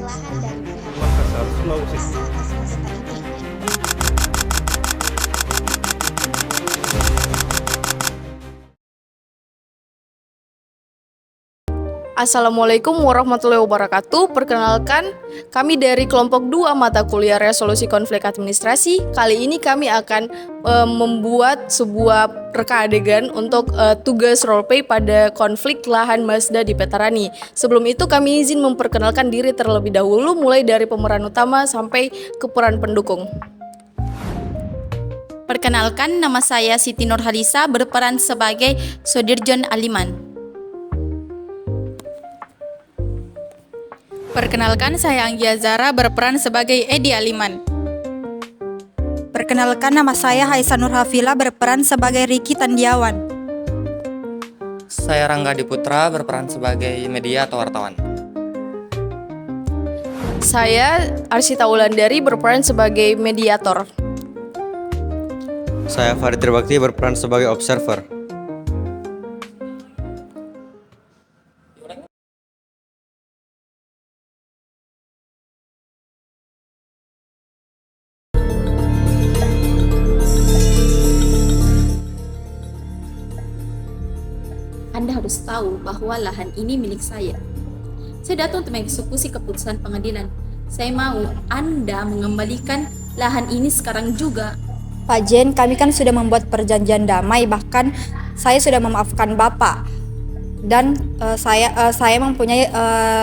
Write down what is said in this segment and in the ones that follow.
lahan dari pihak Makassar, Sulawesi. atas pesta ini. Assalamualaikum warahmatullahi wabarakatuh. Perkenalkan, kami dari kelompok 2 mata kuliah Resolusi Konflik Administrasi. Kali ini kami akan membuat sebuah reka adegan untuk tugas roleplay pada konflik lahan Mazda di Petarani. Sebelum itu kami izin memperkenalkan diri terlebih dahulu, mulai dari pemeran utama sampai ke peran pendukung. Perkenalkan, nama saya Siti Nurhalisa, berperan sebagai Sodirjon Aliman. Perkenalkan, saya Anggia Zara, berperan sebagai Edi Aliman. Perkenalkan, nama saya Haisa Nurhafila, berperan sebagai Riki Tandiawan. Saya Rangga Diputra, berperan sebagai media atau wartawan. Saya Arsita Wulandari, berperan sebagai mediator. Saya Farid Trirbakti, berperan sebagai observer. Anda harus tahu bahwa lahan ini milik saya. Saya datang untuk mengeksekusi keputusan pengadilan. Saya mau Anda mengembalikan lahan ini sekarang juga. Pak Jen, kami kan sudah membuat perjanjian damai, bahkan saya sudah memaafkan Bapak. Dan saya mempunyai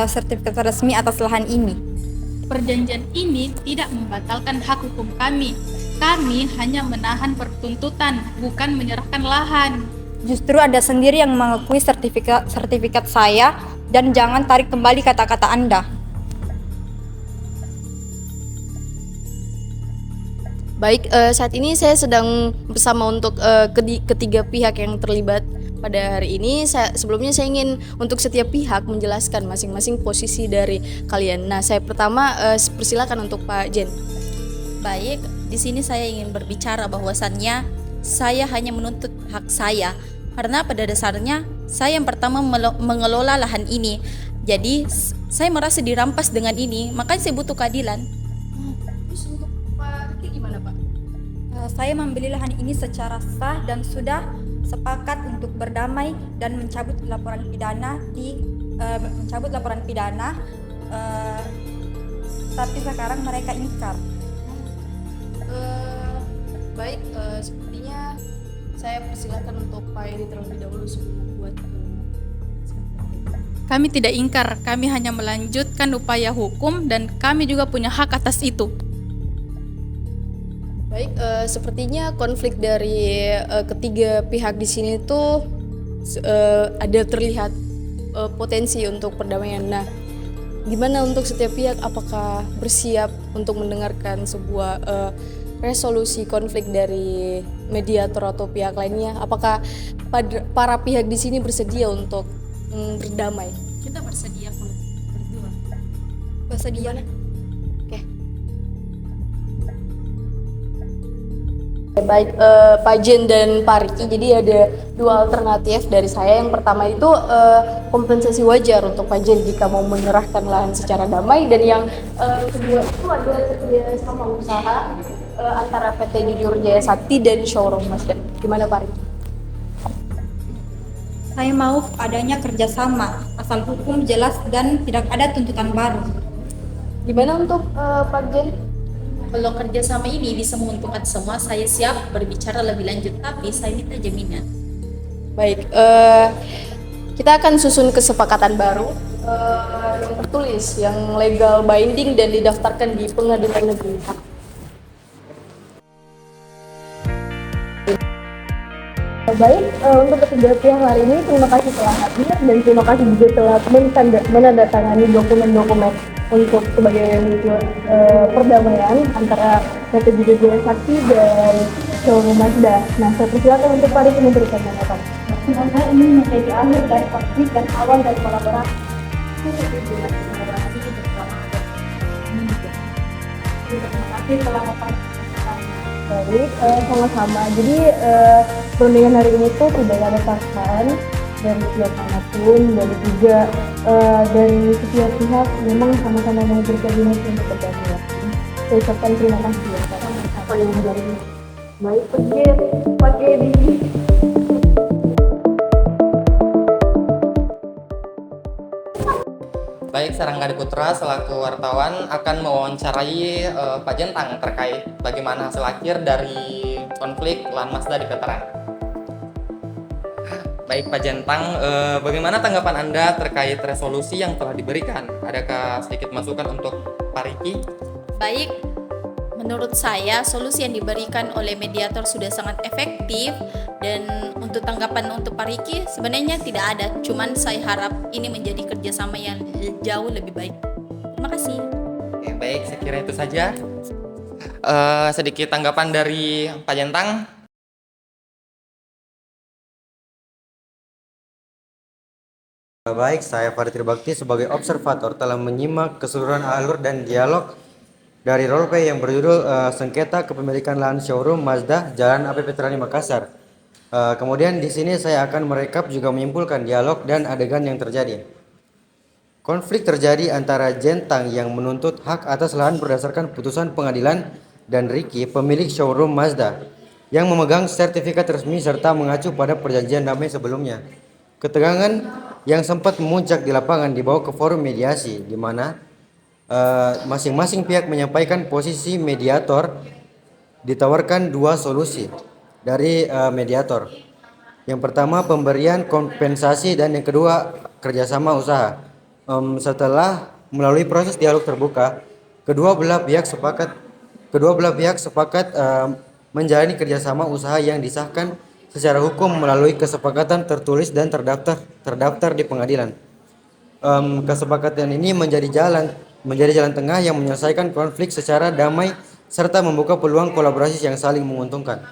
sertifikat resmi atas lahan ini. Perjanjian ini tidak membatalkan hak hukum kami. Kami hanya menahan pertuntutan, bukan menyerahkan lahan. Justru Anda sendiri yang mengakui sertifikat saya, dan jangan tarik kembali kata-kata Anda. Baik, saat ini saya sedang bersama untuk ketiga pihak yang terlibat pada hari ini. Sebelumnya saya ingin untuk setiap pihak menjelaskan masing-masing posisi dari kalian. Nah, saya pertama persilakan untuk Pak Jen. Baik, di sini saya ingin berbicara bahwasannya saya hanya menuntut hak saya. Karena pada dasarnya saya yang pertama mengelola lahan ini. Jadi saya merasa dirampas dengan ini, makanya saya butuh keadilan. Terus untuk Pak Riki gimana, Pak? Saya membeli lahan ini secara sah dan sudah sepakat untuk berdamai dan mencabut laporan pidana tapi sekarang mereka ingkar. Baik, sepertinya saya persilakan untuk Pak Edi terlebih dahulu sebelum membuat. Kami tidak ingkar, kami hanya melanjutkan upaya hukum dan kami juga punya hak atas itu. Baik, sepertinya konflik dari ketiga pihak di sini tuh ada terlihat potensi untuk perdamaian. Nah, gimana untuk setiap pihak? Apakah bersiap untuk mendengarkan sebuah resolusi konflik dari mediator atau pihak lainnya? Apakah para pihak di sini bersedia untuk berdamai? Kita bersedia berdua. Bersedia. Oke. Baik, Pak Jen dan Pak Riki, jadi ada dua alternatif dari saya. Yang pertama itu kompensasi wajar untuk Pak Jen jika mau menyerahkan lahan secara damai, dan yang kedua itu ada kerjasama usaha antara PT Jujur Jaya Sakti dan showroom Mazda. Gimana Pak Riki? Saya mau adanya kerjasama, asal hukum jelas dan tidak ada tuntutan baru. Gimana untuk Pak Jen? Kalau kerjasama ini bisa menguntungkan semua, saya siap berbicara lebih lanjut, tapi saya minta jaminan. Baik, kita akan susun kesepakatan baru yang tertulis, yang legal binding dan didaftarkan di pengadilan negeri. Baik, untuk ketiga pihak hari ini terima kasih telah hadir, dan terima kasih juga telah menandatangani dokumen-dokumen untuk sebagai perdamaian antara PT Jujur Jaya Sakti dan showroom Mazda. Nah, saya persilakan untuk Pak Riki memberikan tanggapan. Semoga ini menjadi akhir dari konflik dan awal dari kolaborasi. Terima kasih telah memperhatikan. Baik, sama-sama. Jadi perundingan hari ini tuh tidak ada paksaan. dari setiap manapun, dari juga dari setiap pihak memang sama-sama mau berkoordinasi untuk berdamai. Saya ucapkan terima kasih ya Pak. Apa yang menjadi baik pakai di Baik, saya Rangga Diputra selaku wartawan akan mewawancarai Pak Jentang terkait bagaimana hasil akhir dari konflik lahan Mazda di Veteran. Baik Pak Jentang, bagaimana tanggapan Anda terkait resolusi yang telah diberikan? Adakah sedikit masukan untuk Pak Riki? Baik, menurut saya solusi yang diberikan oleh mediator sudah sangat efektif, dan untuk tanggapan untuk Pak Riki sebenarnya tidak ada, cuman saya harap ini menjadi kerjasama yang jauh lebih baik. Terima kasih. Oke, baik, saya kira itu saja. Sedikit tanggapan dari Pak Jentang. Baik, saya Farid Tribakti sebagai observator telah menyimak keseluruhan alur dan dialog dari roleplay yang berjudul Sengketa Kepemilikan Lahan Showroom Mazda Jalan AP Veterani Makassar. Kemudian di sini saya akan merekap juga menyimpulkan dialog dan adegan yang terjadi. Konflik terjadi antara Jentang yang menuntut hak atas lahan berdasarkan putusan pengadilan dan Riki, pemilik showroom Mazda, yang memegang sertifikat resmi serta mengacu pada perjanjian damai sebelumnya. Ketegangan yang sempat memuncak di lapangan dibawa ke forum mediasi, di mana masing-masing pihak menyampaikan posisi mediator. Ditawarkan dua solusi dari mediator. Yang pertama pemberian kompensasi dan yang kedua kerjasama usaha. Setelah melalui proses dialog terbuka, kedua belah pihak sepakat menjalani kerjasama usaha yang disahkan secara hukum melalui kesepakatan tertulis dan terdaftar di pengadilan. Kesepakatan ini menjadi jalan tengah yang menyelesaikan konflik secara damai serta membuka peluang kolaborasi yang saling menguntungkan.